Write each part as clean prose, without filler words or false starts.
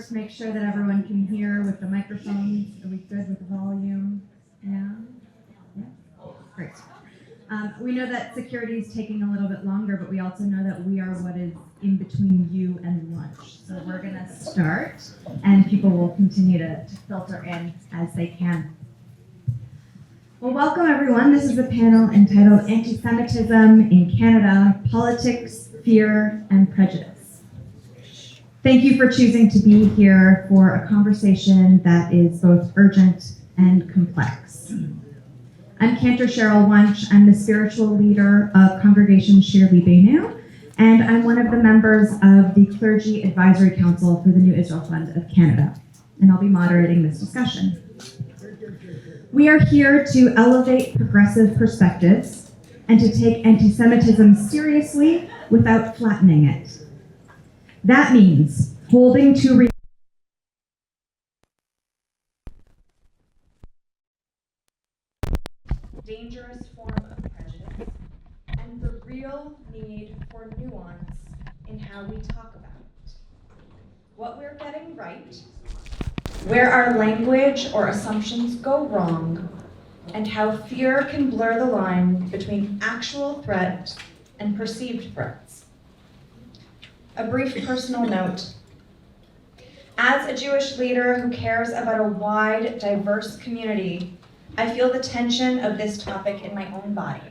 first make sure that everyone can hear with the microphones. Are we good with the volume? Yeah? Yeah? Great. We know that security is taking a little bit longer, but we also know that we are what is in between you and lunch. So we're going to start, and people will continue to filter in as they can. Well, welcome everyone. This is a panel entitled Antisemitism in Canada, Politics, Fear, and Prejudice. Thank you for choosing to be here for a conversation that is both urgent and complex. I'm Cantor Cheryl Wunch. I'm the spiritual leader of Congregation Shir Libeynu, and I'm one of the members of the Clergy Advisory Council for the New Israel Fund of Canada, and I'll be moderating this discussion. We are here to elevate progressive perspectives and to take anti-Semitism seriously without flattening it. That means holding to dangerous form of prejudice and the real need for nuance in how we talk about it. What we're getting right, where our language or assumptions go wrong, and how fear can blur the line between actual threat and perceived threats. A brief personal note. As a Jewish leader who cares about a wide, diverse community, I feel the tension of this topic in my own body.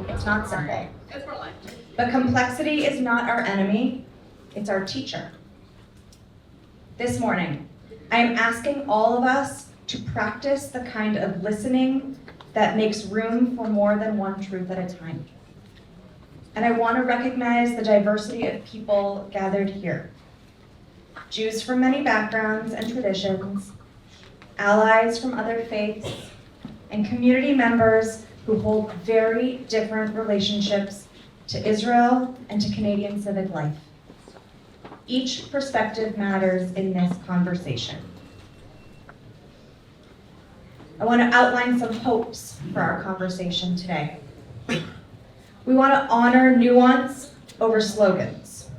It's not simple. But complexity is not our enemy, it's our teacher. This morning, I am asking all of us to practice the kind of listening that makes room for more than one truth at a time. And I want to recognize the diversity of people gathered here. Jews from many backgrounds and traditions, allies from other faiths, and community members who hold very different relationships to Israel and to Canadian civic life. Each perspective matters in this conversation. I want to outline some hopes for our conversation today. We want to honor nuance over slogans.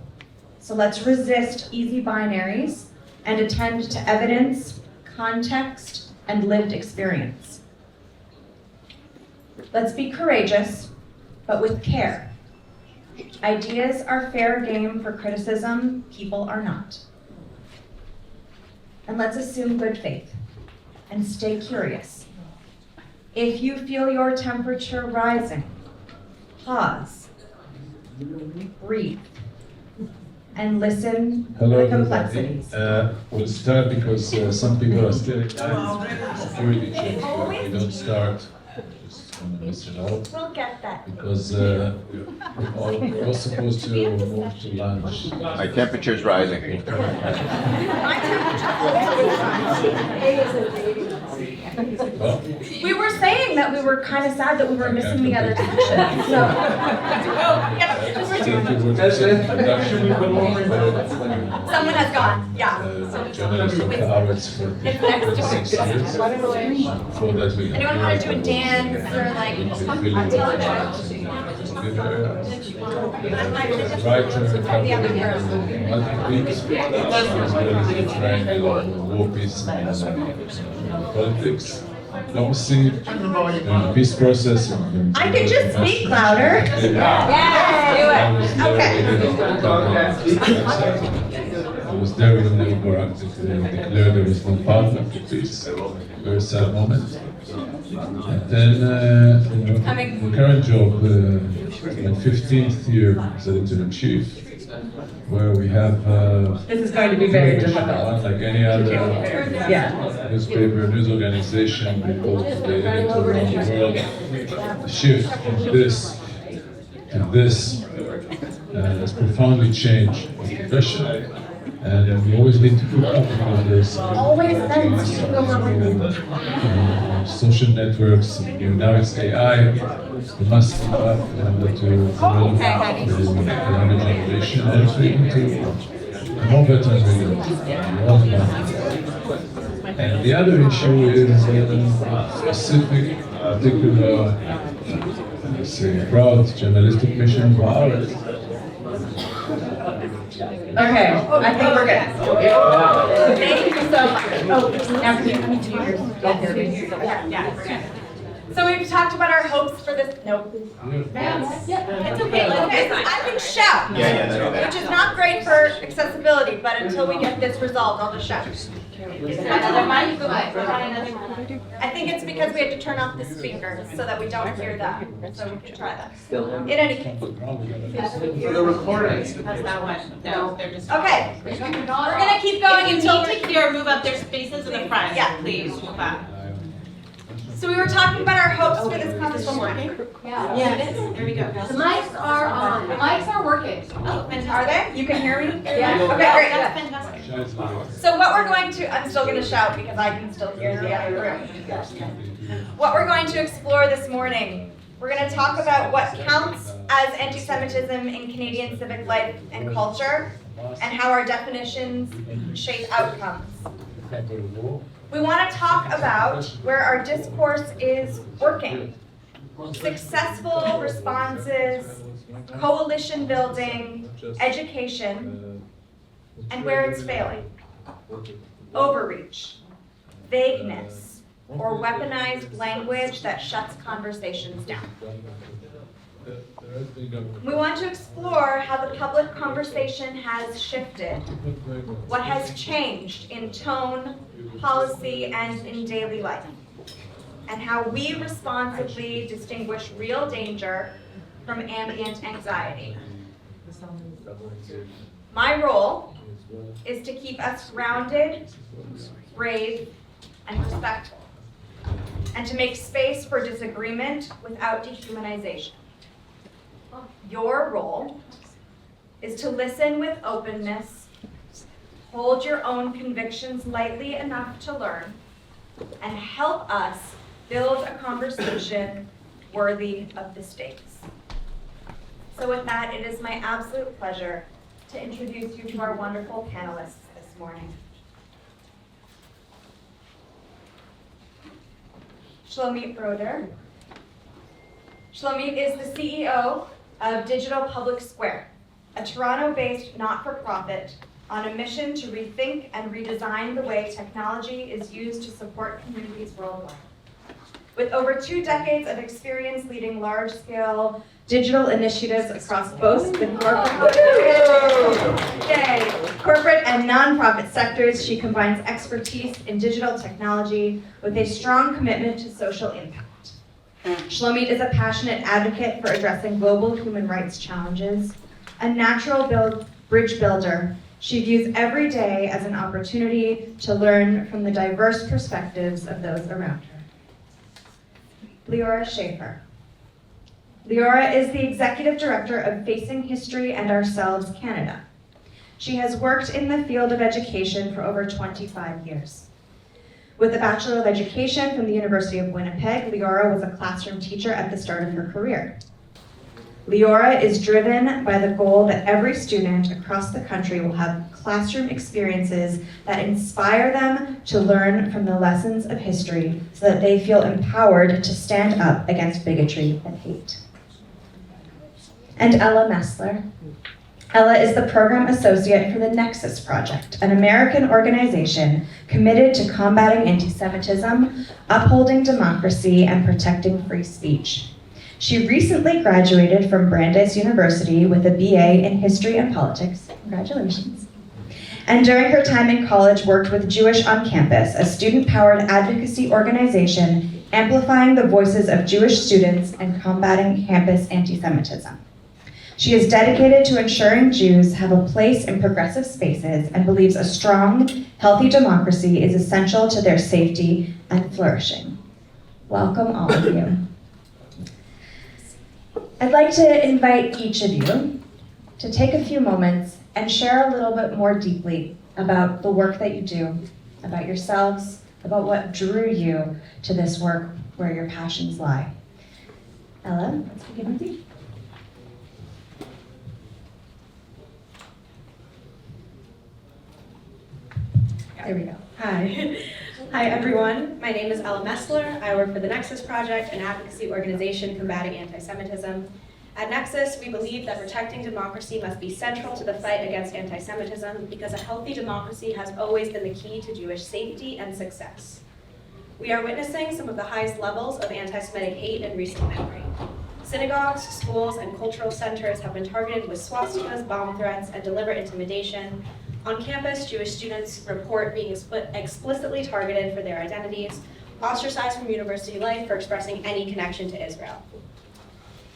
So let's resist easy binaries and attend to evidence, context, and lived experience. Let's be courageous, but with care. Ideas are fair game for criticism, people are not. And let's assume good faith and stay curious. If you feel your temperature rising, pause, breathe, and listen to the complexities. We'll start because some people are still in security checks, but we don't start. Just want to listen out. We'll get that. Because we're all supposed to move to lunch. My temperature's rising. Well, We were saying that we were kind of sad that we were missing the other section. Someone has gone, yeah. Journalist of Haaretz for 36 years. Before that, we Anyone want to do a dance or like writer, war, peace, and politics. Diplomacy, peace process. I could just speak louder. Yeah, do it. Okay. I was there when Leora declared there was no path after peace. Very sad moment. And then the current job, my 15th year as editor-in-chief, where we have this is going to be very difficult. Like any other newspaper, news organization, people today editor around the world, the shift from this to this has profoundly changed the profession. And we always need to keep up with this. Social networks, now it's AI. We must keep up to develop the younger generation and to more veterans. And the other issue is specific, particular, proud journalistic mission of Haaretz. Okay, I think we're good. Thank you so much. Oh, now can you come to yours? Yeah, we're good. So we've talked about our hopes for this. Nope. It's okay. Okay, I can shout. Yeah, that's okay. Which is not great for accessibility, but until we get this resolved, I'll just shout. I think it's because we have to turn off the speakers so that we don't hear that. So we can try that. In any case. For the recordings. That's not one. No, they're just. Okay. We're gonna keep going If you until. need to hear, move up their spaces in the front. Yeah. Please, move up. So we were talking about our hopes for this conversation. Yes, there we go. The mics are on. The mics are working. Oh, fantastic. Are they? You can hear me? Yeah. Okay, great. That's fantastic. So what we're going to, I'm still going to shout because I can still hear the other room. What we're going to explore this morning, we're going to talk about what counts as anti-Semitism in Canadian civic life and culture, and how our definitions shape outcomes. We want to talk about where our discourse is working, successful responses, coalition building, education, and where it's failing. Overreach, vagueness, or weaponized language that shuts conversations down. We want to explore how the public conversation has shifted, what has changed in tone, policy, and in daily life, and how we responsibly distinguish real danger from ambient anxiety. My role is to keep us grounded, brave, and respectful, and to make space for disagreement without dehumanization. Your role is to listen with openness, hold your own convictions lightly enough to learn, and help us build a conversation worthy of the stakes. So with that, it is my absolute pleasure to introduce you to our wonderful panelists this morning. Shlomit Broder. Shlomit is the CEO of Digital Public Square, a Toronto-based not-for-profit on a mission to rethink and redesign the way technology is used to support communities worldwide. With over 2 decades of experience leading large-scale digital initiatives across both the corporate and nonprofit sectors, she combines expertise in digital technology with a strong commitment to social impact. Shlomit is a passionate advocate for addressing global human rights challenges, a natural bridge builder. She views every day as an opportunity to learn from the diverse perspectives of those around her. Leora Schaefer. Leora is the Executive Director of Facing History and Ourselves Canada. She has worked in the field of education for over 25 years. With a Bachelor of Education from the University of Winnipeg, Leora was a classroom teacher at the start of her career. Leora is driven by the goal that every student across the country will have classroom experiences that inspire them to learn from the lessons of history so that they feel empowered to stand up against bigotry and hate. And Ella Messler. Ella is the Program Associate for the Nexus Project, an American organization committed to combating anti-Semitism, upholding democracy, and protecting free speech. She recently graduated from Brandeis University with a BA in History and Politics. Congratulations. And during her time in college, worked with Jewish on Campus, a student-powered advocacy organization amplifying the voices of Jewish students and combating campus anti-Semitism. She is dedicated to ensuring Jews have a place in progressive spaces and believes a strong, healthy democracy is essential to their safety and flourishing. Welcome, all of you. I'd like to invite each of you to take a few moments and share a little bit more deeply about the work that you do, about yourselves, about what drew you to this work, where your passions lie. Ella, let's begin with you. There we go. Hi. Hi, everyone. My name is Ella Messler. I work for the Nexus Project, an advocacy organization combating anti-Semitism. At Nexus, we believe that protecting democracy must be central to the fight against anti-Semitism because a healthy democracy has always been the key to Jewish safety and success. We are witnessing some of the highest levels of anti-Semitic hate in recent memory. Synagogues, schools, and cultural centers have been targeted with swastikas, bomb threats, and deliberate intimidation. On campus, Jewish students report being explicitly targeted for their identities, ostracized from university life for expressing any connection to Israel.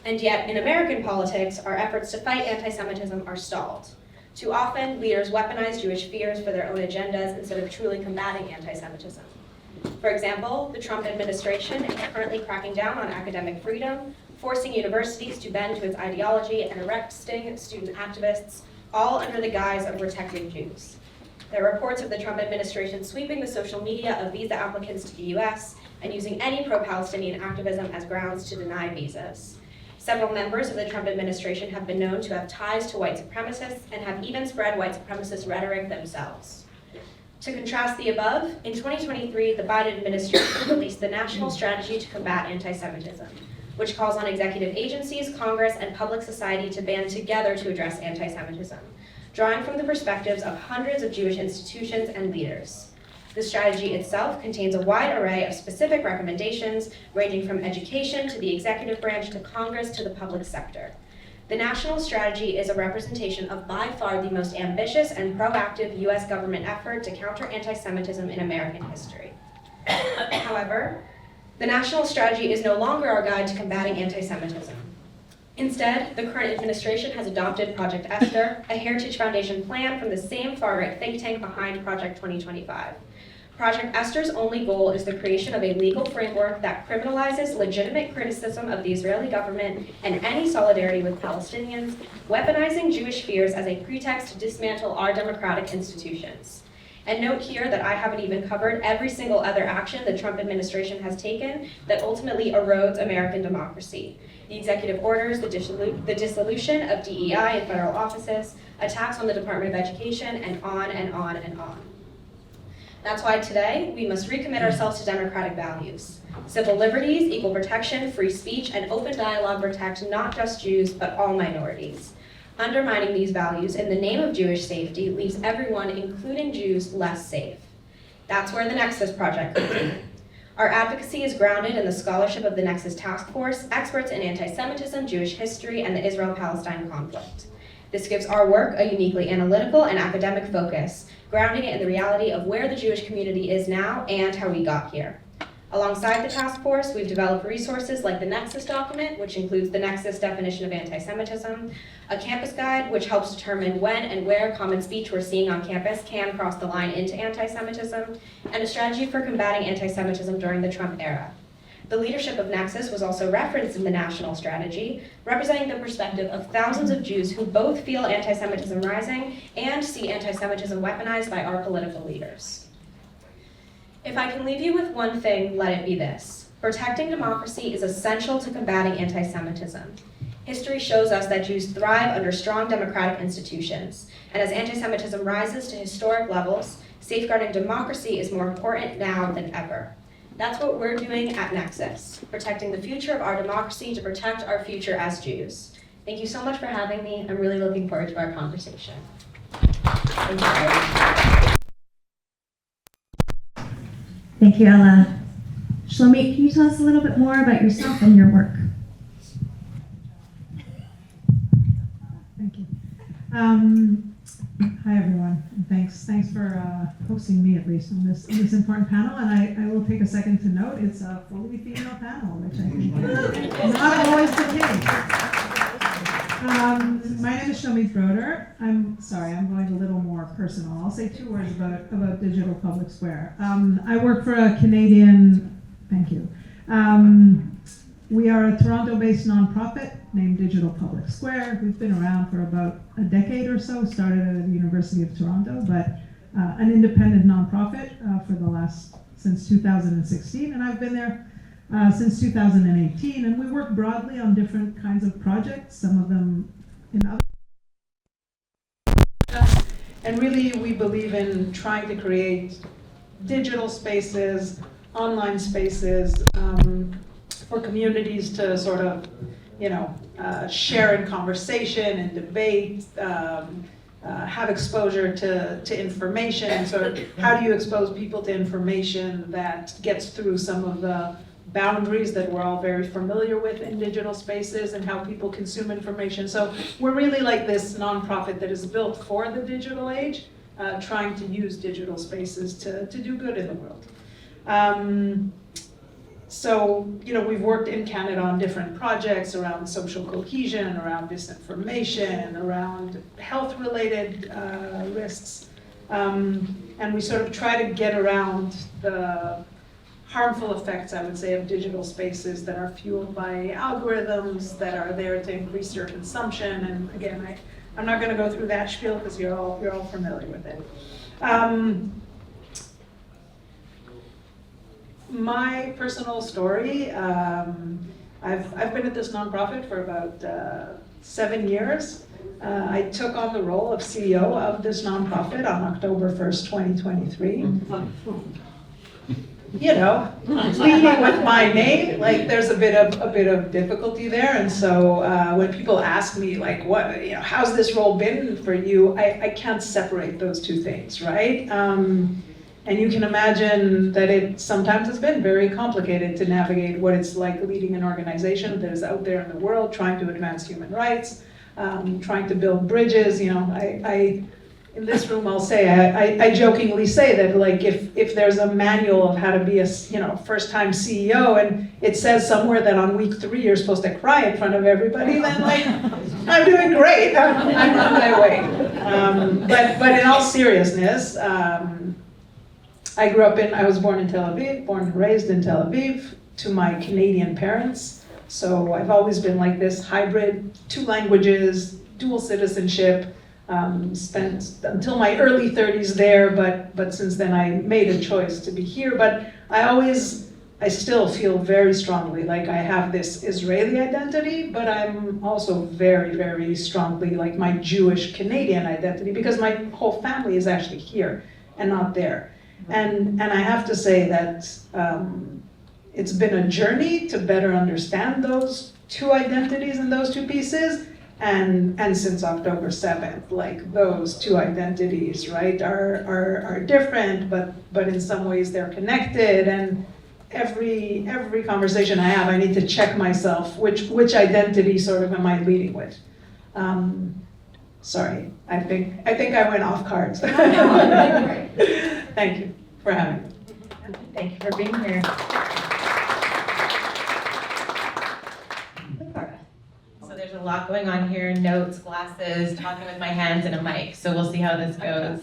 And yet, in American politics, our efforts to fight anti-Semitism are stalled. Too often, leaders weaponize Jewish fears for their own agendas instead of truly combating anti-Semitism. For example, the Trump administration is currently cracking down on academic freedom, forcing universities to bend to its ideology and arresting student activists, all under the guise of protecting Jews. There are reports of the Trump administration sweeping the social media of visa applicants to the US and using any pro-Palestinian activism as grounds to deny visas. Several members of the Trump administration have been known to have ties to white supremacists and have even spread white supremacist rhetoric themselves. To contrast the above, in 2023, the Biden administration released the National Strategy to Combat Anti-Semitism, which calls on executive agencies, Congress, and public society to band together to address anti-Semitism, drawing from the perspectives of hundreds of Jewish institutions and leaders. The strategy itself contains a wide array of specific recommendations, ranging from education to the executive branch to Congress to the public sector. The national strategy is a representation of by far the most ambitious and proactive US government effort to counter anti-Semitism in American history. However, the national strategy is no longer our guide to combating anti-Semitism. Instead, the current administration has adopted Project Esther, a Heritage Foundation plan from the same far-right think tank behind Project 2025. Project Esther's only goal is the creation of a legal framework that criminalizes legitimate criticism of the Israeli government and any solidarity with Palestinians, weaponizing Jewish fears as a pretext to dismantle our democratic institutions. And note here that I haven't even covered every single other action the Trump administration has taken that ultimately erodes American democracy. The executive orders, the dissolution of DEI in federal offices, attacks on the Department of Education, and on and on and on. That's why today, we must recommit ourselves to democratic values. Civil liberties, equal protection, free speech, and open dialogue protect not just Jews, but all minorities. Undermining these values in the name of Jewish safety leaves everyone, including Jews, less safe. That's where the Nexus Project comes in. Our advocacy is grounded in the scholarship of the Nexus Task Force, experts in anti-Semitism, Jewish history, and the Israel-Palestine conflict. This gives our work a uniquely analytical and academic focus, grounding it in the reality of where the Jewish community is now and how we got here. Alongside the task force, we've developed resources like the Nexus document, which includes the Nexus definition of anti-Semitism, a campus guide, which helps determine when and where common speech we're seeing on campus can cross the line into anti-Semitism, and a strategy for combating anti-Semitism during the Trump era. The leadership of Nexus was also referenced in the national strategy, representing the perspective of thousands of Jews who both feel anti-Semitism rising and see anti-Semitism weaponized by our political leaders. If I can leave you with one thing, let it be this. Protecting democracy is essential to combating anti-Semitism. History shows us that Jews thrive under strong democratic institutions, and as anti-Semitism rises to historic levels, safeguarding democracy is more important now than ever. That's what we're doing at Nexus, protecting the future of our democracy to protect our future as Jews. Thank you so much for having me. I'm really looking forward to our conversation. Thank you. Thank you, Ella. Shlomit, can you tell us a little bit more about yourself and your work? Thank you. Hi, everyone. And thanks for hosting me, at least, on this important panel. And I will take a second to note it's a fully female panel, which I think is not always the case. My name is Shlomit Broder. I'm sorry, I'm going a little more personal. I'll say 2 words about Digital Public Square. I work for a Canadian, thank you. We are a Toronto-based nonprofit named Digital Public Square. We've been around for about a decade or so, started at the University of Toronto, but an independent nonprofit since 2016, and I've been there since 2018, and we work broadly on different kinds of projects, some of them in other. And really, we believe in trying to create digital spaces, online spaces, for communities to sort of, share in conversation and debate, have exposure to information, and sort of how do you expose people to information that gets through some of the boundaries that we're all very familiar with in digital spaces and how people consume information. So we're really like this nonprofit that is built for the digital age, trying to use digital spaces to do good in the world. So, we've worked in Canada on different projects around social cohesion, around disinformation, around health-related risks. And we sort of try to get around the harmful effects, I would say, of digital spaces that are fueled by algorithms that are there to increase your consumption. And again, I'm not going to go through that spiel because you're all familiar with it. My personal story, I've been at this nonprofit for about 7 years. I took on the role of CEO of this nonprofit on October 1st, 2023. Leading with my name, like there's a bit of difficulty there, and so when people ask me like, how's this role been for you? I can't separate those two things, right? And you can imagine that it sometimes has been very complicated to navigate what it's like leading an organization that is out there in the world trying to advance human rights, trying to build bridges. In this room, I'll say, I jokingly say that like if there's a manual of how to be a first-time CEO and it says somewhere that on week 3 you're supposed to cry in front of everybody, then like I'm doing great. I'm on my way. But in all seriousness, I was born in Tel Aviv, born and raised in Tel Aviv to my Canadian parents. So I've always been like this hybrid, 2 languages, dual citizenship. Spent until my early 30s there, but since then I made a choice to be here. But I still feel very strongly like I have this Israeli identity, but I'm also very, very strongly like my Jewish Canadian identity because my whole family is actually here and not there. And I have to say that it's been a journey to better understand those 2 identities and those 2 pieces. And since October 7th, like those 2 identities, right, are different, but in some ways they're connected. And every conversation I have, I need to check myself, which identity sort of am I leading with? Sorry, I think I went off cards. Thank you for having me. Thank you for being here. So there's a lot going on here, notes, glasses, talking with my hands and a mic, so we'll see how this goes.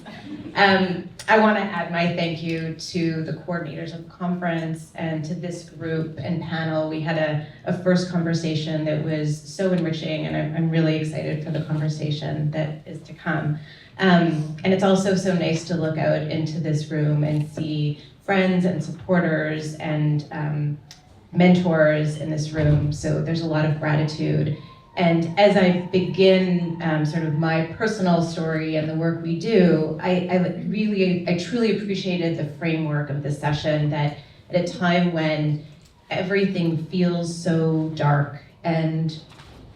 I want to add my thank you to the coordinators of the conference and to this group and panel. We had a first conversation that was so enriching, and I'm really excited for the conversation that is to come. And it's also so nice to look out into this room and see friends and supporters and mentors in this room, so there's a lot of gratitude. And as I begin sort of my personal story and the work we do, I truly appreciated the framework of this session, that at a time when everything feels so dark and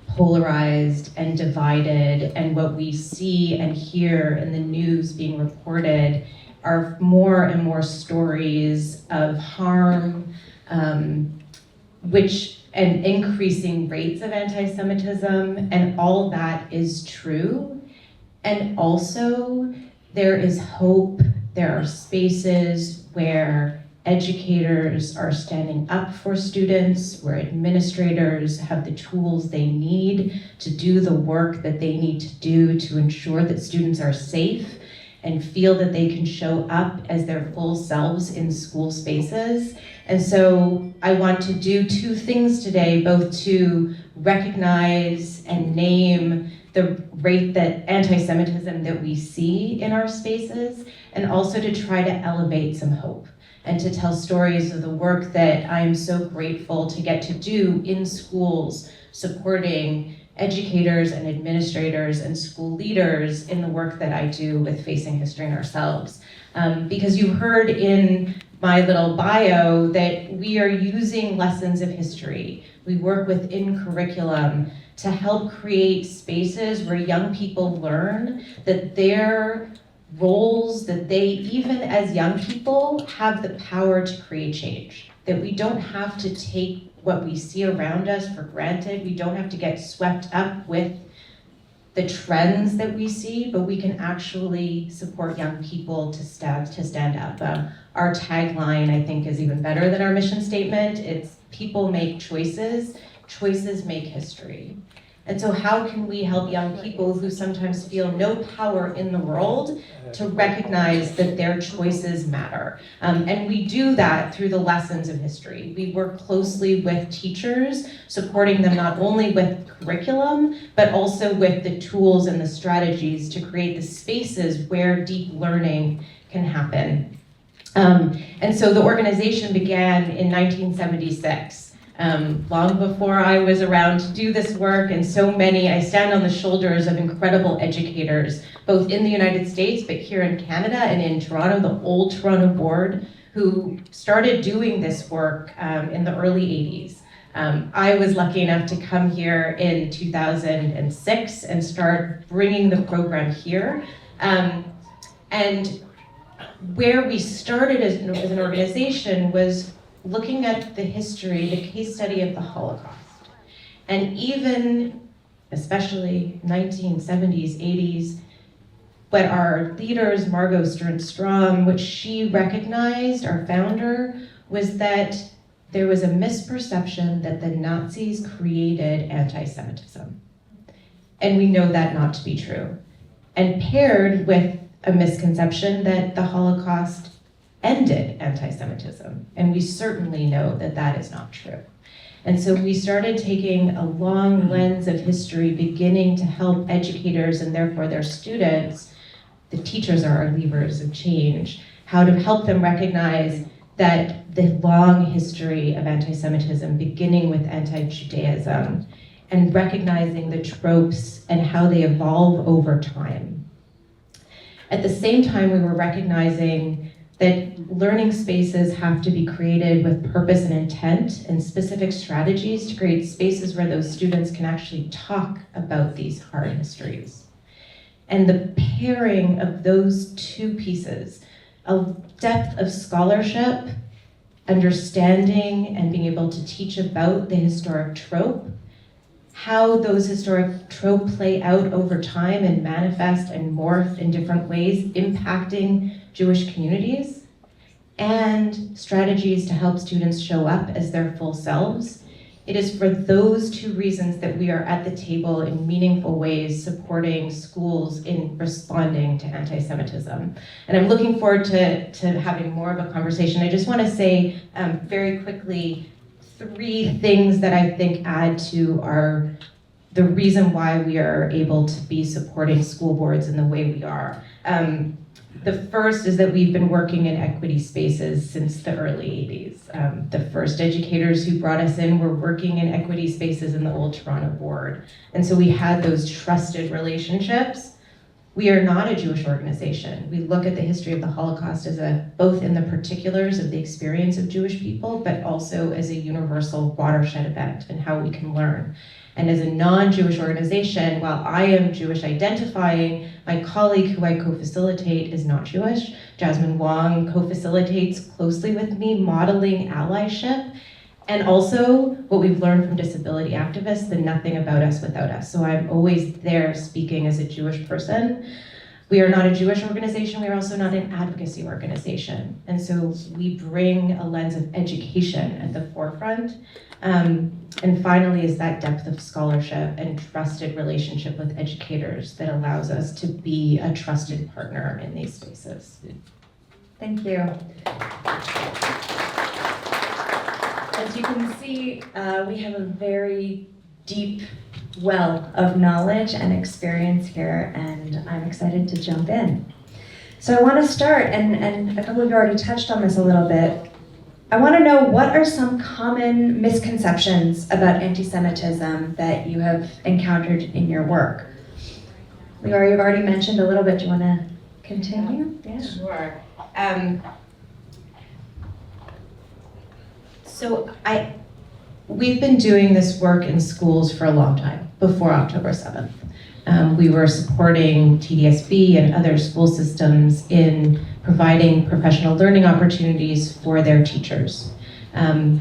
polarized and divided, and what we see and hear in the news being reported are more and more stories of harm, and increasing rates of anti-Semitism, and all that is true. And also, there is hope. There are spaces where educators are standing up for students, where administrators have the tools they need to do the work that they need to do to ensure that students are safe and feel that they can show up as their full selves in school spaces. And so I want to do 2 things today, both to recognize and name the rate that anti-Semitism that we see in our spaces, and also to try to elevate some hope and to tell stories of the work that I'm so grateful to get to do in schools, supporting educators and administrators and school leaders in the work that I do with Facing History and Ourselves. Because you heard in my little bio that we are using lessons of history. We work within curriculum to help create spaces where young people learn that their roles, that they, even as young people, have the power to create change. That we don't have to take what we see around us for granted. We don't have to get swept up with the trends that we see, but we can actually support young people to stand up. Our tagline, I think, is even better than our mission statement. It's people make choices, choices make history. And so how can we help young people who sometimes feel no power in the world to recognize that their choices matter? And we do that through the lessons of history. We work closely with teachers, supporting them not only with curriculum, but also with the tools and the strategies to create the spaces where deep learning can happen. And so the organization began in 1976. Long before I was around to do this work, and so many, I stand on the shoulders of incredible educators, both in the United States, but here in Canada and in Toronto, the old Toronto board, who started doing this work in the early 80s. I was lucky enough to come here in 2006 and start bringing the program here. And where we started as an organization was looking at the history, the case study of the Holocaust. And even, especially 1970s, 80s, what our leaders, Margot Stern-Strom, what she recognized, our founder, was that there was a misperception that the Nazis created anti-Semitism. And we know that not to be true. And paired with a misconception that the Holocaust ended anti-Semitism, and we certainly know that that is not true. And so we started taking a long lens of history, beginning to help educators and therefore their students, the teachers are our levers of change, how to help them recognize that the long history of anti-Semitism, beginning with anti-Judaism, and recognizing the tropes and how they evolve over time. At the same time, we were recognizing that learning spaces have to be created with purpose and intent and specific strategies to create spaces where those students can actually talk about these hard histories. And the pairing of those two pieces, a depth of scholarship, understanding and being able to teach about the historic trope, how those historic tropes play out over time and manifest and morph in different ways, impacting Jewish communities, and strategies to help students show up as their full selves. It is for those two reasons that we are at the table in meaningful ways supporting schools in responding to anti-Semitism. And I'm looking forward to having more of a conversation. I just want to say very quickly 3 things that I think add to the reason why we are able to be supporting school boards in the way we are. The first is that we've been working in equity spaces since the early 80s. The first educators who brought us in were working in equity spaces in the old Toronto board. And so we had those trusted relationships. We are not a Jewish organization. We look at the history of the Holocaust as both in the particulars of the experience of Jewish people, but also as a universal watershed event and how we can learn. And as a non-Jewish organization, while I am Jewish identifying, my colleague who I co-facilitate is not Jewish. Jasmine Wong co-facilitates closely with me, modeling allyship. And also what we've learned from disability activists, the nothing about us without us. So I'm always there speaking as a Jewish person. We are not a Jewish organization, we are also not an advocacy organization. And so we bring a lens of education at the forefront. And finally is that depth of scholarship and trusted relationship with educators that allows us to be a trusted partner in these spaces. Thank you. As you can see, we have a very deep well of knowledge and experience here, and I'm excited to jump in. So I want to start, and a couple of you already touched on this a little bit. I want to know, what are some common misconceptions about anti-Semitism that you have encountered in your work? Leora, you've already mentioned a little bit. Do you want to continue? Yeah. Sure. We've been doing this work in schools for a long time, before October 7th. We were supporting TDSB and other school systems in providing professional learning opportunities for their teachers. And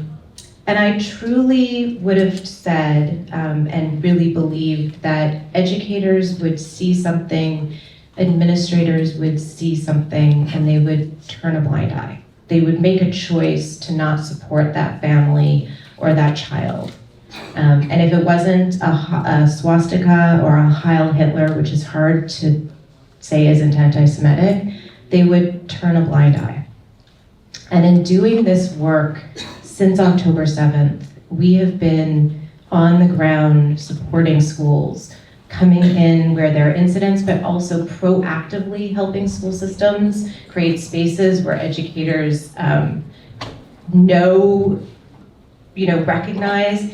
I truly would have said and really believed that educators would see something, administrators would see something, and they would turn a blind eye. They would make a choice to not support that family or that child. And if it wasn't a swastika or a Heil Hitler, which is hard to say isn't anti-Semitic, they would turn a blind eye. And in doing this work since October 7th, we have been on the ground supporting schools, coming in where there are incidents, but also proactively helping school systems create spaces where educators recognize.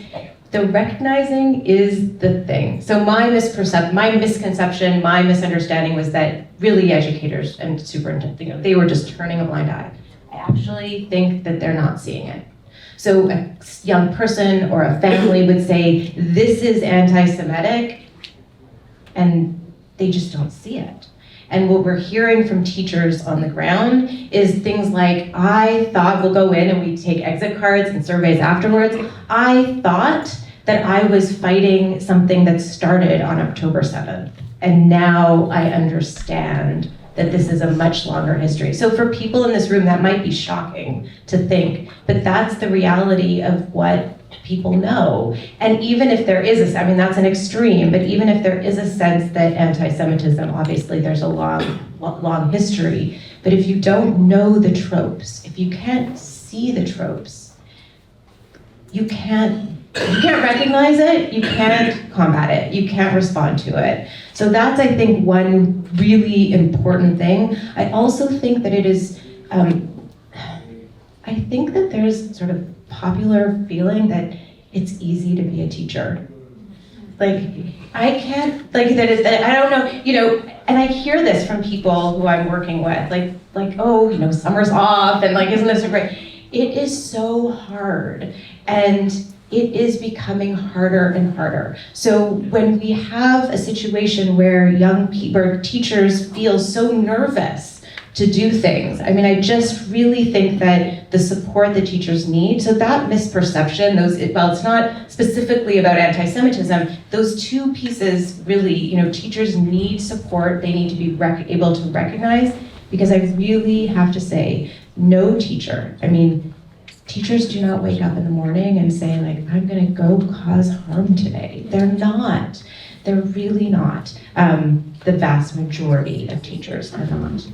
The recognizing is the thing. So my misconception, my misunderstanding was that really educators and superintendents, they were just turning a blind eye. I actually think that they're not seeing it. So a young person or a family would say, this is anti-Semitic, and they just don't see it. And what we're hearing from teachers on the ground is things like, I thought, we'll go in and we take exit cards and surveys afterwards. I thought that I was fighting something that started on October 7th. And now I understand that this is a much longer history. So for people in this room, that might be shocking to think, but that's the reality of what people know. And even if there is that's an extreme, but even if there is a sense that anti-Semitism, obviously there's a long history, but if you don't know the tropes, if you can't see the tropes, you can't recognize it, you can't combat it, you can't respond to it. So that's, I think, one really important thing. I also think that it is, I think that there's sort of popular feeling that it's easy to be a teacher. I don't know, and I hear this from people who I'm working with, oh, summer's off, and isn't this so great? It is so hard, and it is becoming harder and harder. So when we have a situation where teachers feel so nervous to do things, I just really think that the support that teachers need, so that misperception, while it's not specifically about anti-Semitism, those two pieces really, teachers need support, they need to be able to recognize, because I really have to say, no teacher, teachers do not wake up in the morning and say, I'm gonna go cause harm today. They're not. They're really not. The vast majority of teachers are not.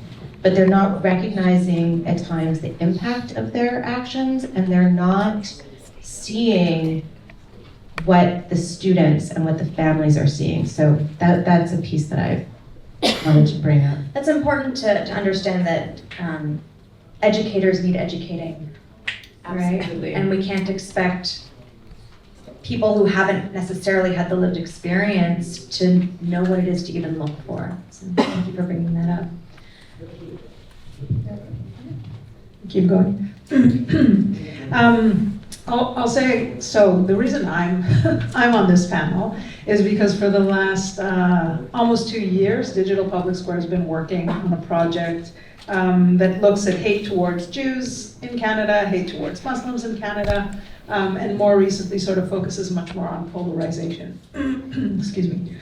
But they're not recognizing at times the impact of their actions, and they're not seeing what the students and what the families are seeing. So that's a piece that I wanted to bring up. That's important to understand that educators need educating. Absolutely. Right? And we can't expect people who haven't necessarily had the lived experience to know what it is to even look for. So thank you for bringing that up. Keep going. I'll say, so the reason I'm on this panel is because for the last almost 2 years, Digital Public Square has been working on a project that looks at hate towards Jews in Canada, hate towards Muslims in Canada, and more recently sort of focuses much more on polarization. Excuse me.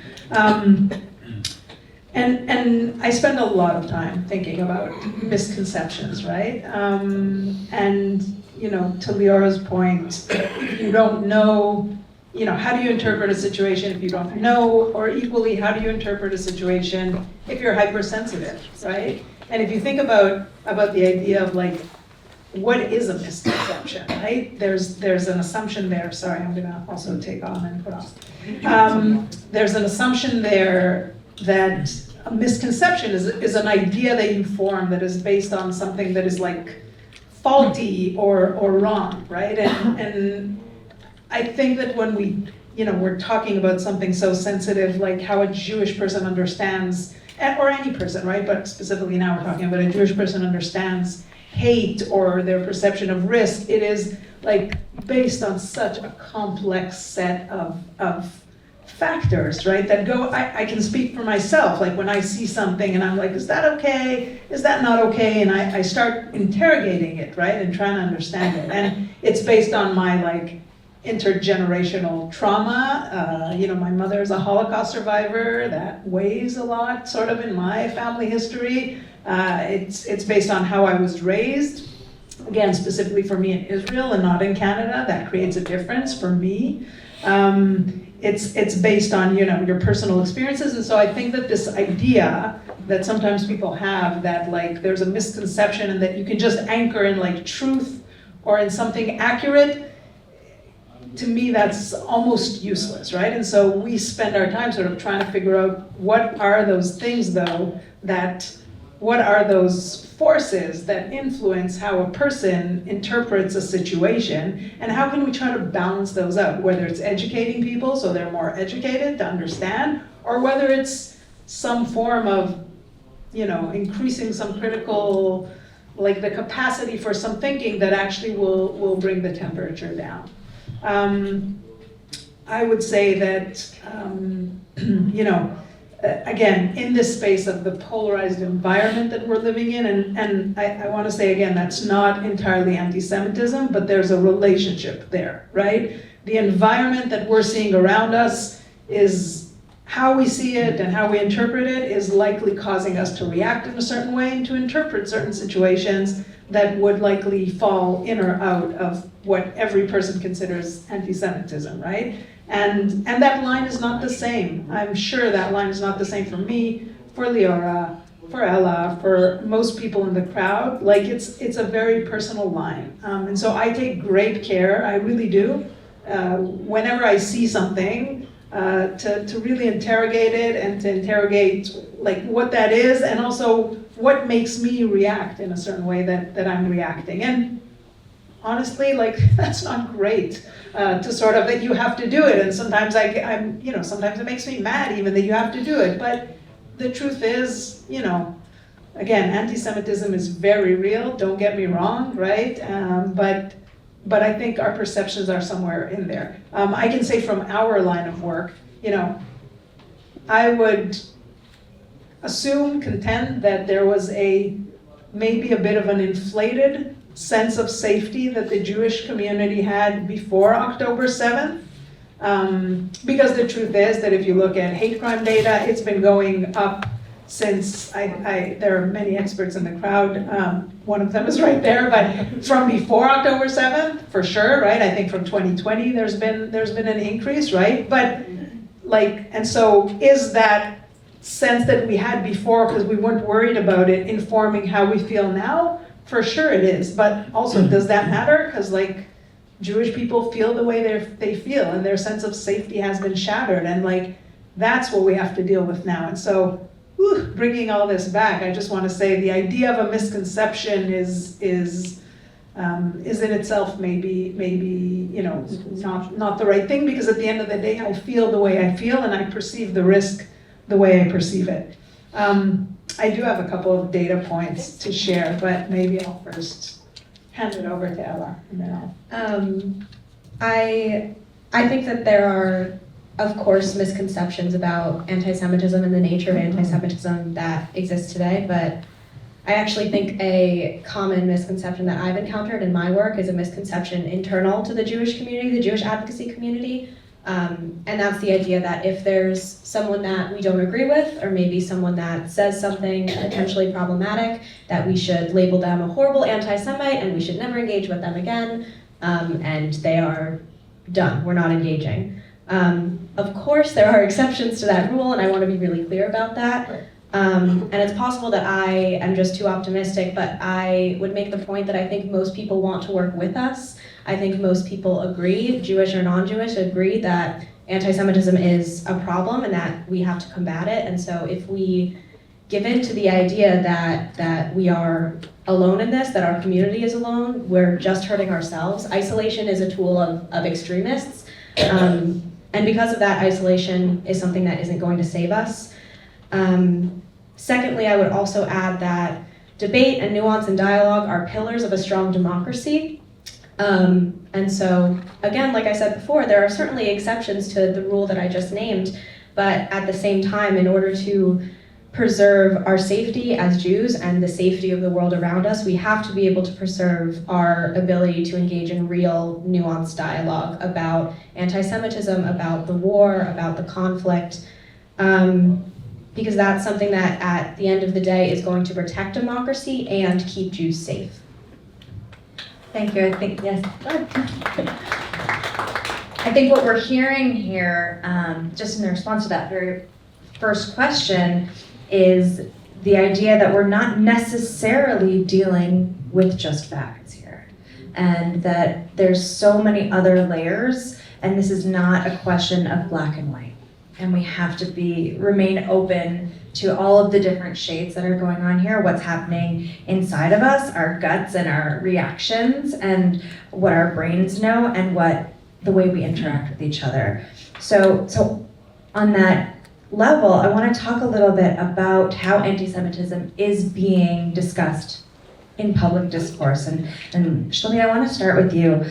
And I spend a lot of time thinking about misconceptions, right? And to Leora's point, if you don't know, how do you interpret a situation if you don't know? Or equally, how do you interpret a situation if you're hypersensitive, right? And if you think about the idea of what is a misconception, right? There's an assumption there. Sorry, I'm gonna also take on and put off. There's an assumption there that a misconception is an idea that you form that is based on something that is faulty or wrong, right? And I think that when we're talking about something so sensitive like how a Jewish person understands or any person, right? But specifically now we're talking about a Jewish person understands hate or their perception of risk. It is like based on such a complex set of factors, right? That go, I can speak for myself, like when I see something and I'm like, is that okay? Is that not okay? And I start interrogating it, right? And trying to understand it. And it's based on my like intergenerational trauma. My mother is a Holocaust survivor. That weighs a lot sort of in my family history. It's based on how I was raised. Again, specifically for me in Israel and not in Canada. That creates a difference for me. It's based on, your personal experiences. And so I think that this idea that sometimes people have that like there's a misconception and that you can just anchor in like truth or in something accurate, to me that's almost useless, right? And so we spend our time sort of trying to figure out what are those things though, what are those forces that influence how a person interprets a situation, and how can we try to balance those out, whether it's educating people so they're more educated to understand, or whether it's some form of, increasing some critical, like the capacity for some thinking that actually will bring the temperature down. I would say that, again, in this space of the polarized environment that we're living in, and I want to say again, that's not entirely anti-Semitism, but there's a relationship there, right? The environment that we're seeing around us is how we see it and how we interpret it is likely causing us to react in a certain way and to interpret certain situations that would likely fall in or out of what every person considers anti-Semitism, right? And that line is not the same. I'm sure that line is not the same for me, for Leora, for Ella, for most people in the crowd. Like it's a very personal line. And so I take great care, I really do, whenever I see something, to really interrogate it and to interrogate like what that is and also what makes me react in a certain way that I'm reacting. And honestly, like that's not great to sort of that you have to do it. And sometimes sometimes it makes me mad even that you have to do it. But the truth is, again, anti-Semitism is very real. Don't get me wrong, right? But I think our perceptions are somewhere in there. I can say from our line of work, I would contend that there was maybe a bit of an inflated sense of safety that the Jewish community had before October 7th. Because the truth is that if you look at hate crime data, it's been going up since, there are many experts in the crowd, one of them is right there, but from before October 7th, for sure, right? I think from 2020, there's been an increase, right? But and so is that sense that we had before because we weren't worried about it informing how we feel now? For sure it is, but also does that matter? Because Jewish people feel the way they feel and their sense of safety has been shattered, and that's what we have to deal with now. And so bringing all this back, I just want to say the idea of a misconception is in itself maybe not the right thing, because at the end of the day I feel the way I feel and I perceive the risk the way I perceive it. I do have a couple of data points to share, but maybe I'll first hand it over to Ella and then I think that there are, of course, misconceptions about anti-Semitism and the nature of anti-Semitism that exists today, but I actually think a common misconception that I've encountered in my work is a misconception internal to the Jewish community, the Jewish advocacy community, and that's the idea that if there's someone that we don't agree with, or maybe someone that says something potentially problematic, that we should label them a horrible anti-Semite and we should never engage with them again, and they are done, we're not engaging. Of course, there are exceptions to that rule, and I want to be really clear about that. And it's possible that I am just too optimistic, but I would make the point that I think most people want to work with us. I think most people agree, Jewish or non-Jewish, agree that anti-Semitism is a problem and that we have to combat it. And so if we give in to the idea that we are alone in this, that our community is alone, we're just hurting ourselves. Isolation is a tool of extremists. And because of that, isolation is something that isn't going to save us. Secondly, I would also add that debate and nuance and dialogue are pillars of a strong democracy. And so, again, like I said before, there are certainly exceptions to the rule that I just named, but at the same time, in order to preserve our safety as Jews and the safety of the world around us, we have to be able to preserve our ability to engage in real nuanced dialogue about anti-Semitism, about the war, about the conflict, because that's something that at the end of the day is going to protect democracy and keep Jews safe. Thank you. I think, yes, go ahead. I think what we're hearing here, just in the response to that very first question, is the idea that we're not necessarily dealing with just facts here, and that there's so many other layers, and this is not a question of black and white. And we have to remain open to all of the different shades that are going on here, what's happening inside of us, our guts and our reactions, and what our brains know, and what the way we interact with each other. So on that level, I want to talk a little bit about how anti-Semitism is being discussed in public discourse. And Shlomit, I want to start with you,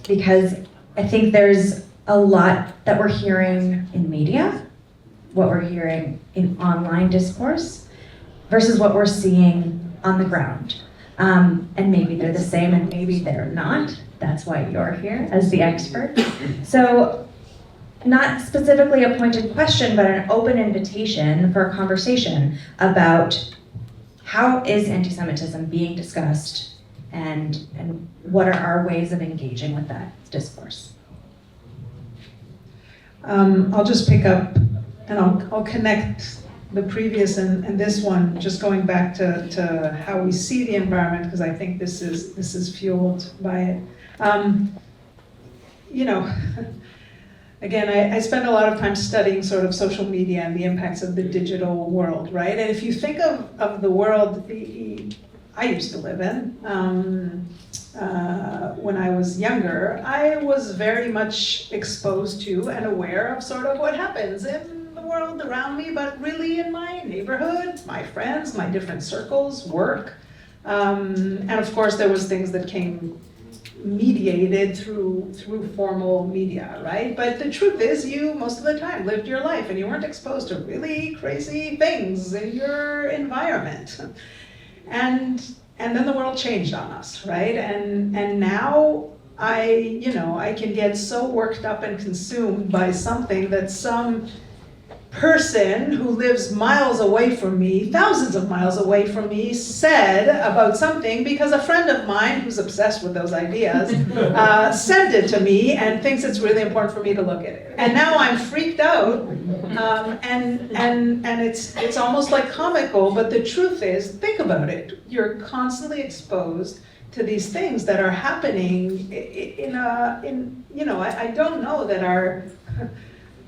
because I think there's a lot that we're hearing in media, what we're hearing in online discourse, versus what we're seeing on the ground. And maybe they're the same and maybe they're not. That's why you're here as the expert. So, not specifically a pointed question, but an open invitation for a conversation about how is anti-Semitism being discussed, and what are our ways of engaging with that discourse? I'll just pick up and I'll connect the previous and this one, just going back to how we see the environment, because I think this is fueled by it. Again, I spend a lot of time studying sort of social media and the impacts of the digital world, right? And if you think of the world I used to live in, when I was younger, I was very much exposed to and aware of sort of what happens in the world around me, but really in my neighborhood, my friends, my different circles, work. And of course, there was things that came mediated through formal media, right? But the truth is, you most of the time lived your life and you weren't exposed to really crazy things in your environment. And then the world changed on us, right? And now I can get so worked up and consumed by something that some person who lives miles away from me, thousands of miles away from me, said about something because a friend of mine who's obsessed with those ideas sent it to me and thinks it's really important for me to look at it. And now I'm freaked out, and it's almost like comical, but the truth is, think about it. You're constantly exposed to these things that are happening I don't know that our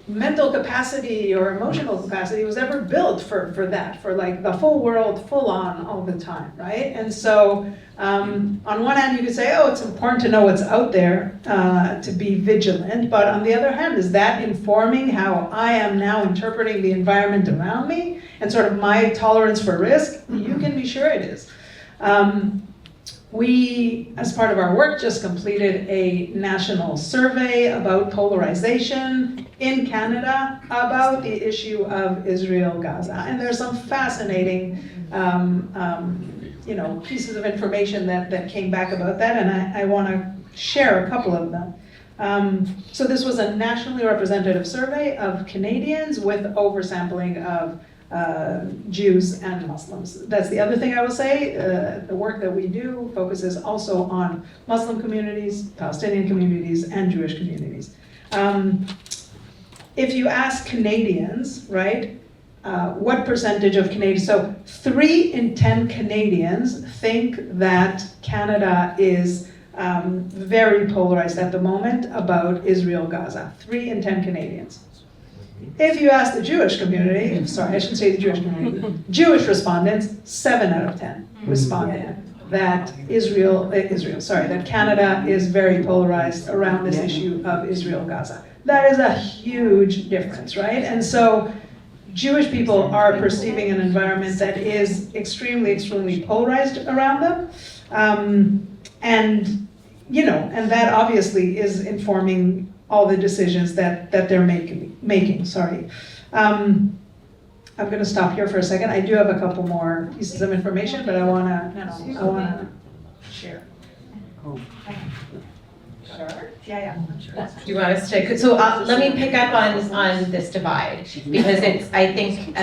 mental capacity or emotional capacity was ever built for that, for like the full world, full on, all the time, right? And so on one hand you could say, oh, it's important to know what's out there, to be vigilant, but on the other hand, is that informing how I am now interpreting the environment around me and sort of my tolerance for risk? You can be sure it is. We, as part of our work, just completed a national survey about polarization in Canada about the issue of Israel-Gaza. And there's some fascinating pieces of information that came back about that, and I want to share a couple of them. So this was a nationally representative survey of Canadians with oversampling of Jews and Muslims. That's the other thing I will say. The work that we do focuses also on Muslim communities, Palestinian communities, and Jewish communities. If you ask Canadians, right, what percentage of Canadians, so 3 in 10 Canadians think that Canada is very polarized at the moment about Israel-Gaza. 3 in 10 Canadians. If you ask the Jewish community, sorry, I shouldn't say the Jewish community, Jewish respondents, 7 out of 10 responded that that Canada is very polarized around this issue of Israel-Gaza. That is a huge difference, right? And so Jewish people are perceiving an environment that is extremely, extremely polarized around them. And that obviously is informing all the decisions that they're making. Sorry. I'm going to stop here for a second. I do have a couple more pieces of information, but I want to share. Sure. Yeah. Do you want us to, so let me pick up on this divide, because I think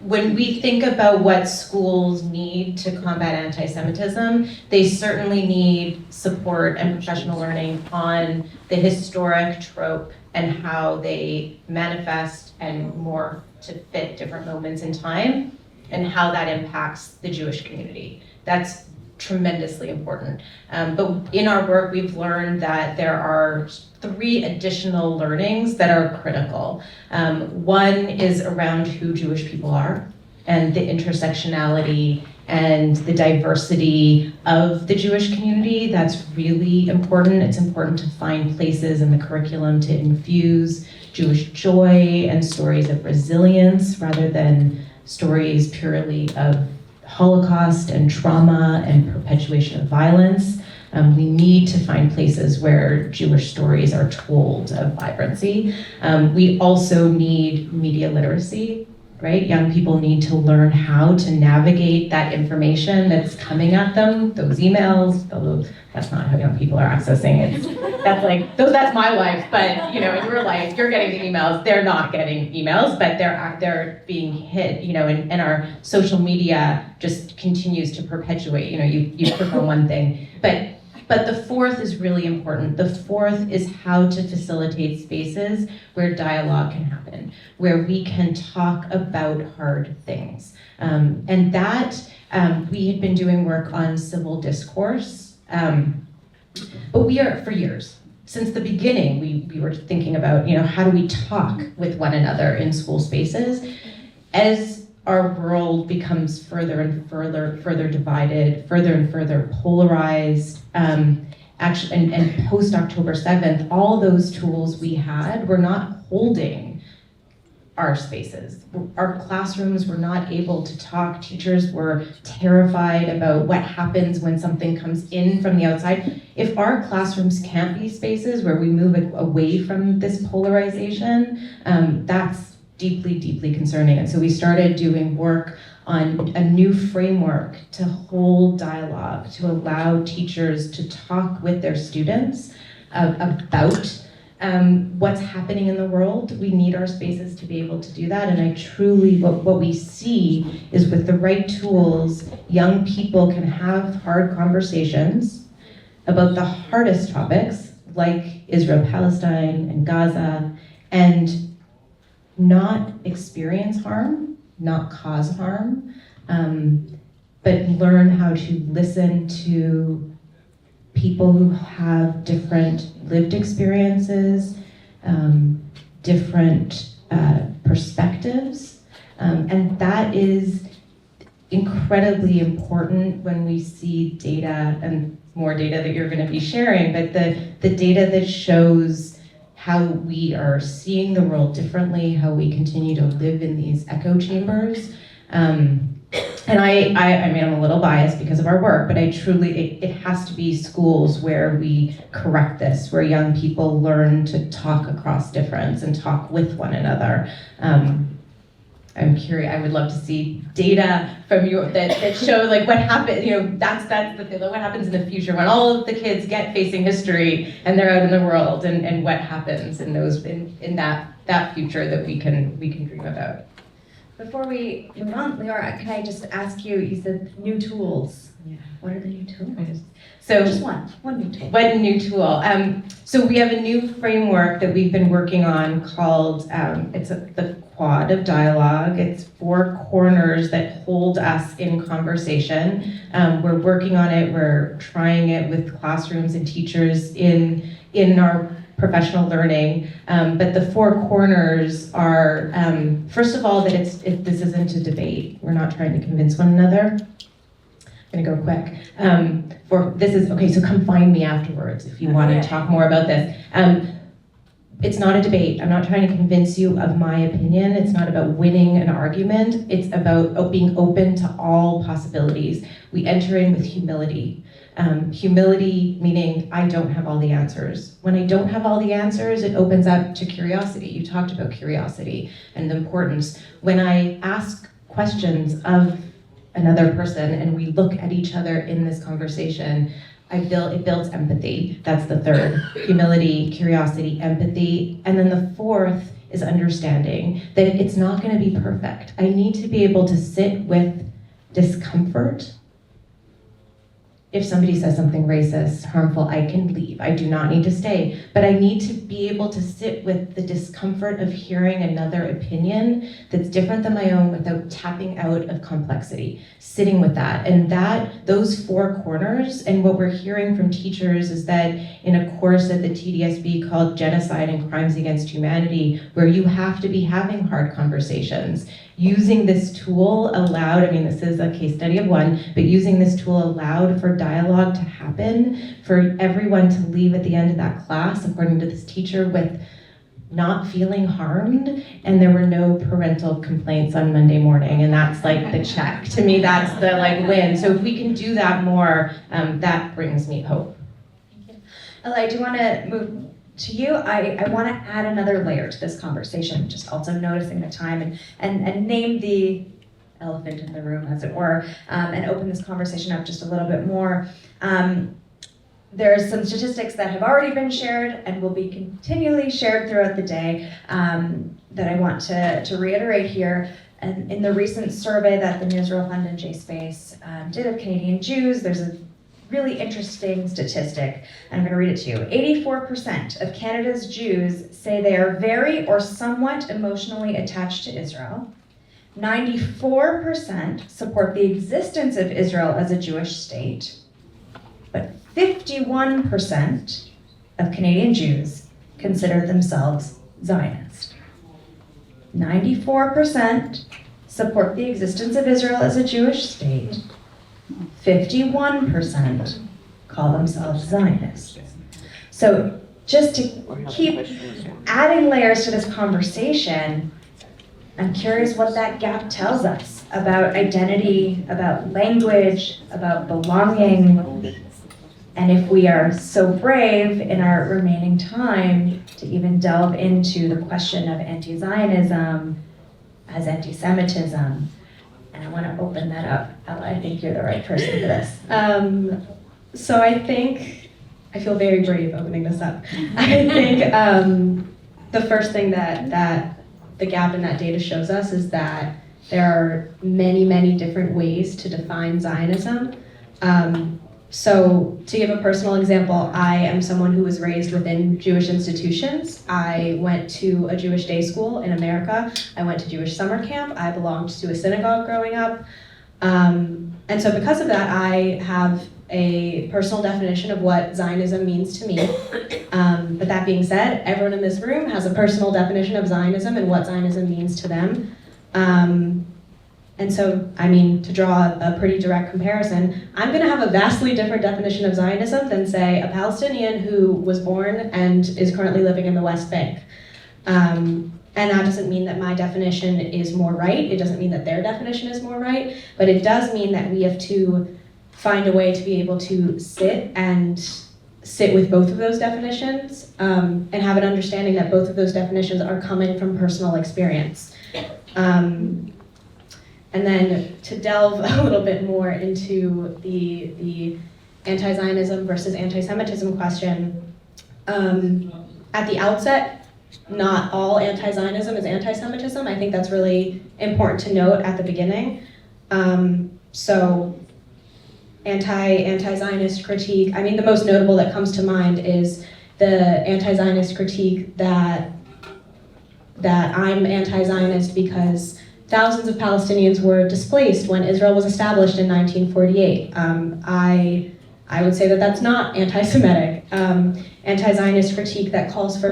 when we think about what schools need to combat anti-Semitism, they certainly need support and professional learning on the historic trope and how they manifest and morph to fit different moments in time and how that impacts the Jewish community. That's tremendously important. But in our work, we've learned that there are 3 additional learnings that are critical. One is around who Jewish people are and the intersectionality and the diversity of the Jewish community. That's really important. It's important to find places in the curriculum to infuse Jewish joy and stories of resilience rather than stories purely of Holocaust and trauma and perpetuation of violence. We need to find places where Jewish stories are told of vibrancy. We also need media literacy, right? Young people need to learn how to navigate that information that's coming at them, those emails, although that's not how young people are accessing it. That's my life, but in your life, you're getting the emails, they're not getting emails, but they're being hit, and our social media just continues to perpetuate, you click on one thing. But the 4th is really important. The 4th is how to facilitate spaces where dialogue can happen, where we can talk about hard things. And that, we had been doing work on civil discourse, but we are, for years, since the beginning, we were thinking about, how do we talk with one another in school spaces? As our world becomes further and further divided, further and further polarized, actually, and post October 7th, all those tools we had were not holding our spaces. Our classrooms were not able to talk. Teachers were terrified about what happens when something comes in from the outside. If our classrooms can't be spaces where we move away from this polarization, that's deeply, deeply concerning. And so we started doing work on a new framework to hold dialogue, to allow teachers to talk with their students about what's happening in the world. We need our spaces to be able to do that. And I truly, what we see is with the right tools, young people can have hard conversations about the hardest topics like Israel, Palestine, and Gaza, and not experience harm, not cause harm, but learn how to listen to people who have different lived experiences, different perspectives, and that is incredibly important when we see data, and more data that you're going to be sharing, but the data that shows how we are seeing the world differently, how we continue to live in these echo chambers. And I mean, I'm a little biased because of our work, but I truly, it has to be schools where we correct this, where young people learn to talk across difference and talk with one another. I'm curious, I would love to see data from you that show like what happened, that's the thing, like what happens in the future when all of the kids get facing history and they're out in the world, and what happens in those in that future that we can dream about. Before we move on, Leora, can I just ask you, you said new tools. Yeah. What are the new tools? So just one new tool. One new tool. So we have a new framework that we've been working on called, the Quad of Dialogue. It's 4 corners that hold us in conversation. We're working on it, we're trying it with classrooms and teachers in our professional learning, but the 4 corners are, first of all, that this isn't a debate. We're not trying to convince one another. I'm gonna go quick. So come find me afterwards if you want to talk more about this. it's not a debate. I'm not trying to convince you of my opinion. It's not about winning an argument. It's about being open to all possibilities. We enter in with humility. Humility meaning I don't have all the answers. When I don't have all the answers, it opens up to curiosity. You talked about curiosity and the importance. When I ask questions of another person and we look at each other in this conversation, it builds empathy. That's the third. Humility, curiosity, empathy. And then the fourth is understanding that it's not going to be perfect. I need to be able to sit with discomfort. If somebody says something racist, harmful, I can leave. I do not need to stay. But I need to be able to sit with the discomfort of hearing another opinion that's different than my own without tapping out of complexity, sitting with that. And those four corners, and what we're hearing from teachers is that in a course at the TDSB called Genocide and Crimes Against Humanity, where you have to be having hard conversations, using this tool allowed, I mean, this is a case study of one, but using this tool allowed for dialogue to happen, for everyone to leave at the end of that class, according to this teacher, with not feeling harmed, and there were no parental complaints on Monday morning, and that's like the check. To me, that's the like win. So if we can do that more, that brings me hope. Ella, I do want to move to you. I want to add another layer to this conversation, just also noticing the time and name the elephant in the room, as it were, and open this conversation up just a little bit more. There's some statistics that have already been shared and will be continually shared throughout the day that I want to reiterate here. And in the recent survey that the New Israel Fund and JSpace did of Canadian Jews, there's a really interesting statistic. I'm going to read it to you. 84% of Canada's Jews say they are very or somewhat emotionally attached to Israel. 94% support the existence of Israel as a Jewish state. But 51% of Canadian Jews consider themselves Zionist. 94% support the existence of Israel as a Jewish state. 51% call themselves Zionists. So just to keep adding layers to this conversation, I'm curious what that gap tells us about identity, about language, about belonging, and if we are so brave in our remaining time to even delve into the question of anti-Zionism as anti-Semitism. And I want to open that up. Ella, I think you're the right person for this. So I feel very brave opening this up. I think the first thing that the gap in that data shows us is that there are many, many different ways to define Zionism. So to give a personal example, I am someone who was raised within Jewish institutions. I went to a Jewish day school in America. I went to Jewish summer camp. I belonged to a synagogue growing up. And so because of that, I have a personal definition of what Zionism means to me. But that being said, everyone in this room has a personal definition of Zionism and what Zionism means to them. And so, I mean, to draw a pretty direct comparison, I'm going to have a vastly different definition of Zionism than, say, a Palestinian who was born and is currently living in the West Bank. And that doesn't mean that my definition is more right. It doesn't mean that their definition is more right. But it does mean that we have to find a way to be able to sit with both of those definitions and have an understanding that both of those definitions are coming from personal experience. And then to delve a little bit more into the anti-Zionism versus anti-Semitism question, at the outset, not all anti-Zionism is anti-Semitism. I think that's really important to note at the beginning. So anti-Zionist critique, I mean, the most notable that comes to mind is the anti-Zionist critique that I'm anti-Zionist because thousands of Palestinians were displaced when Israel was established in 1948. I would say that that's not anti-Semitic. Anti-Zionist critique that calls for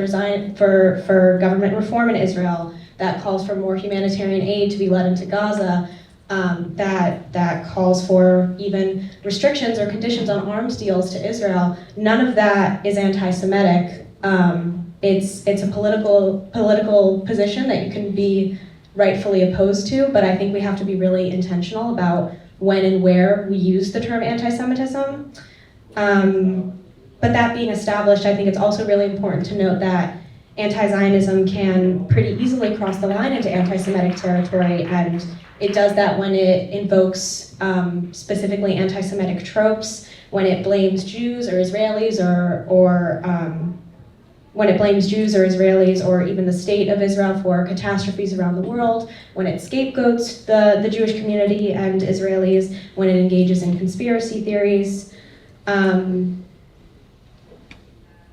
government reform in Israel, that calls for more humanitarian aid to be led into Gaza, that calls for even restrictions or conditions on arms deals to Israel. None of that is anti-Semitic. it's a political position that you can be rightfully opposed to, but I think we have to be really intentional about when and where we use the term anti-Semitism. But that being established, I think it's also really important to note that anti-Zionism can pretty easily cross the line into anti-Semitic territory, and it does that when it invokes specifically anti-Semitic tropes, when it blames Jews or Israelis, or when it blames Jews or Israelis or even the state of Israel for catastrophes around the world, when it scapegoats the Jewish community and Israelis, when it engages in conspiracy theories.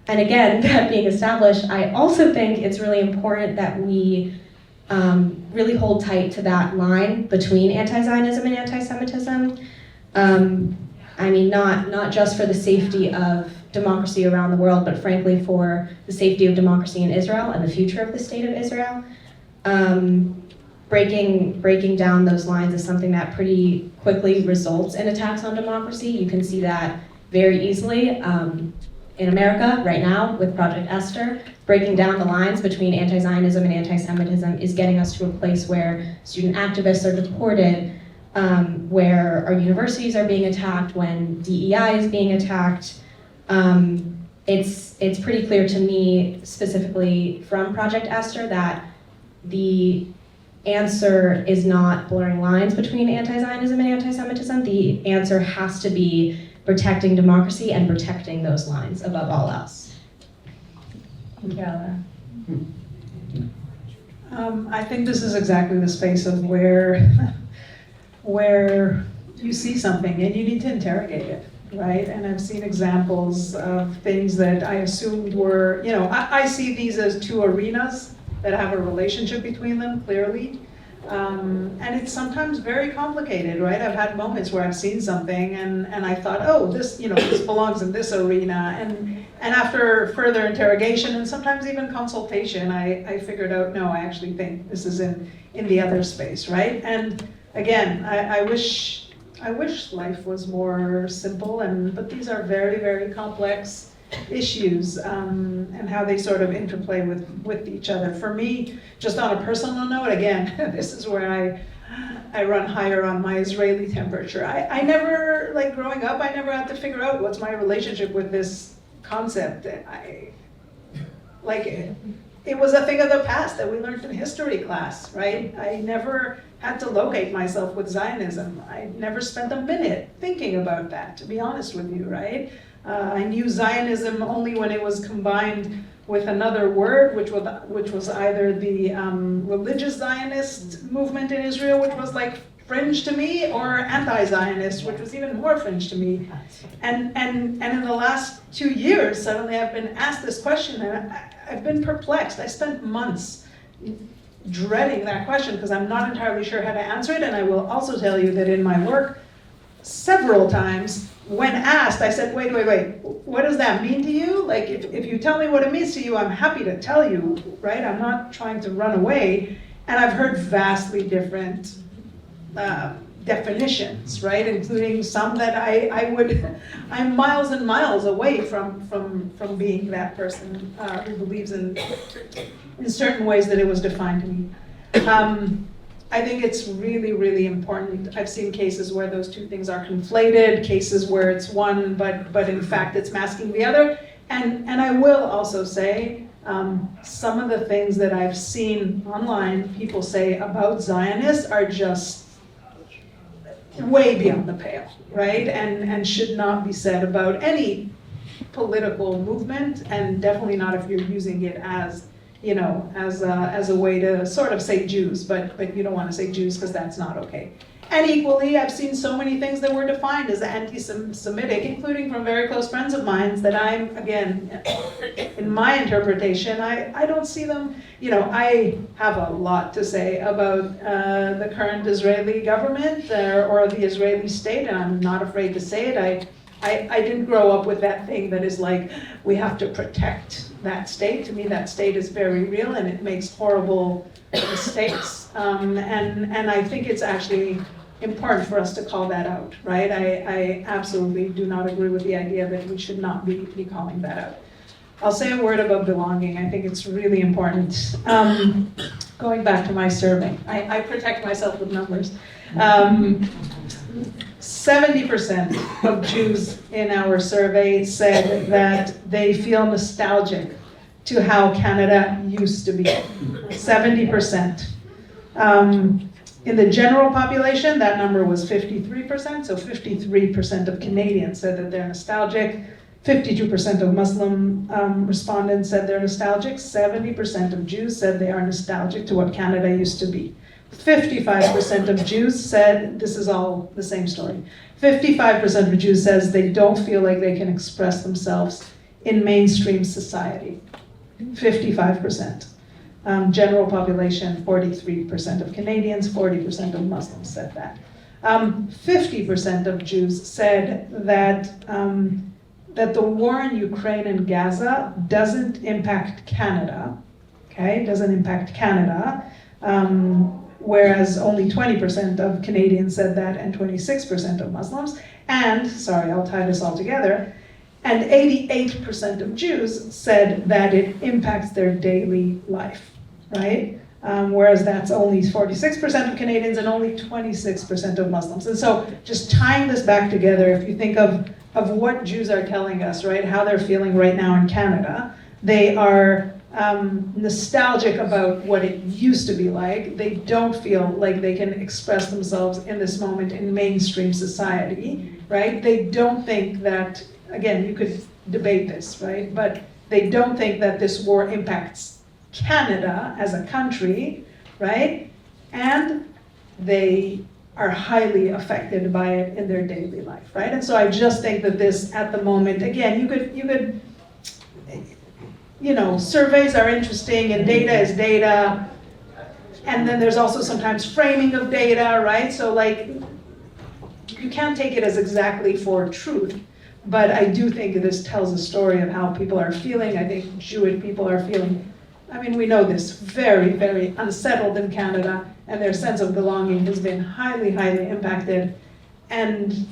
And again, that being established, I also think it's really important that we really hold tight to that line between anti-Zionism and anti-Semitism. I mean, not just for the safety of democracy around the world, but frankly for the safety of democracy in Israel and the future of the state of Israel. Breaking down those lines is something that pretty quickly results in attacks on democracy. You can see that very easily in America right now with Project Esther. Breaking down the lines between anti-Zionism and anti-Semitism is getting us to a place where student activists are deported, where our universities are being attacked, when DEI is being attacked. It's pretty clear to me, specifically from Project Esther, that the answer is not blurring lines between anti-Zionism and anti-Semitism. The answer has to be protecting democracy and protecting those lines above all else. Yeah. I think this is exactly the space of where you see something and you need to interrogate it, right? And I've seen examples of things that I assumed were, I see these as two arenas that have a relationship between them, clearly. And it's sometimes very complicated, right? I've had moments where I've seen something and I thought, oh, this belongs in this arena. And after further interrogation and sometimes even consultation, I figured out, no, I actually think this is in the other space, right? And again, I wish life was more simple, but these are very, very complex issues and how they sort of interplay with each other. For me, just on a personal note, again, this is where I run higher on my Israeli temperature. I never, like growing up, I never had to figure out what's my relationship with this concept. It was a thing of the past that we learned in history class, right? I never had to locate myself with Zionism. I never spent a minute thinking about that, to be honest with you, right? I knew Zionism only when it was combined with another word, which was either the religious Zionist movement in Israel, which was like fringe to me, or anti-Zionist, which was even more fringe to me. And in the last 2 years, suddenly I've been asked this question, and I've been perplexed. I spent months dreading that question because I'm not entirely sure how to answer it. And I will also tell you that in my work, several times, when asked, I said, wait, what does that mean to you? Like, if you tell me what it means to you, I'm happy to tell you, right? I'm not trying to run away. And I've heard vastly different definitions, right? Including some that I'm miles and miles away from being that person who believes in certain ways that it was defined to me. I think it's really, really important. I've seen cases where those two things are conflated, cases where it's one, but in fact it's masking the other. And I will also say, some of the things that I've seen online people say about Zionists are just way beyond the pale, right? And should not be said about any political movement, and definitely not if you're using it as as a way to sort of say Jews, but you don't want to say Jews because that's not okay. And equally, I've seen so many things that were defined as anti-Semitic, including from very close friends of mine, that I'm, again, in my interpretation, I don't see them, I have a lot to say about the current Israeli government or the Israeli state, and I'm not afraid to say it. I didn't grow up with that thing that is like, we have to protect that state. To me, that state is very real and it makes horrible mistakes. And I think it's actually important for us to call that out, right? I absolutely do not agree with the idea that we should not be calling that I'll say a word about belonging. I think it's really important. Going back to my survey, I protect myself with numbers. 70% of Jews in our survey said that they feel nostalgic to how Canada used to be. 70%. In the general population, that number was 53%, so 53% of Canadians said that they're nostalgic. 52% of Muslim respondents said they're nostalgic. 70% of Jews said they are nostalgic to what Canada used to be. 55% of Jews said, this is all the same story, 55% of Jews says they don't feel like they can express themselves in mainstream society. 55%. General population, 43% of Canadians, 40% of Muslims said that. 50% of Jews said that that the war in Ukraine and Gaza doesn't impact Canada, okay? Doesn't impact Canada, whereas only 20% of Canadians said that and 26% of Muslims. And, sorry, I'll tie this all together, and 88% of Jews said that it impacts their daily life, right? Whereas that's only 46% of Canadians and only 26% of Muslims. And so just tying this back together, if you think of what Jews are telling us, right, how they're feeling right now in Canada, they are nostalgic about what it used to be like. They don't feel like they can express themselves in this moment in mainstream society, right? They don't think that, again, you could debate this, right? But they don't think that this war impacts Canada as a country, right? And they are highly affected by it in their daily life, right? And so I just think that this, at the moment, again, you could, surveys are interesting and data is data, and then there's also sometimes framing of data, right? So like, you can't take it as exactly for truth, but I do think this tells a story of how people are feeling. I think Jewish people are feeling, I mean, we know this, very, very unsettled in Canada, and their sense of belonging has been highly, highly impacted. And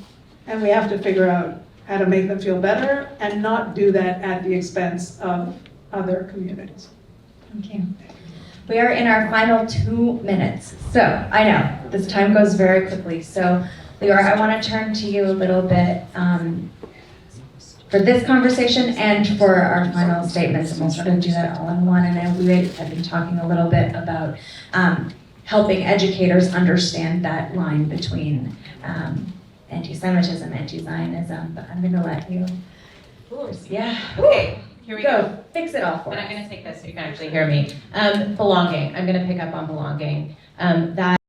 we have to figure out how to make them feel better and not do that at the expense of other communities. Thank you. We are in our final 2 minutes. So I know this time goes very quickly. So Leora, I want to turn to you a little bit for this conversation and for our final statements, and we'll sort of do that all in one. And then we have been talking a little bit about helping educators understand that line between anti-Semitism, anti-Zionism, but I'm going to let you. Yeah. Okay, here we go. Fix it all for And us. I'm going to take this so you can actually hear me. Belonging. I'm going to pick up on belonging. That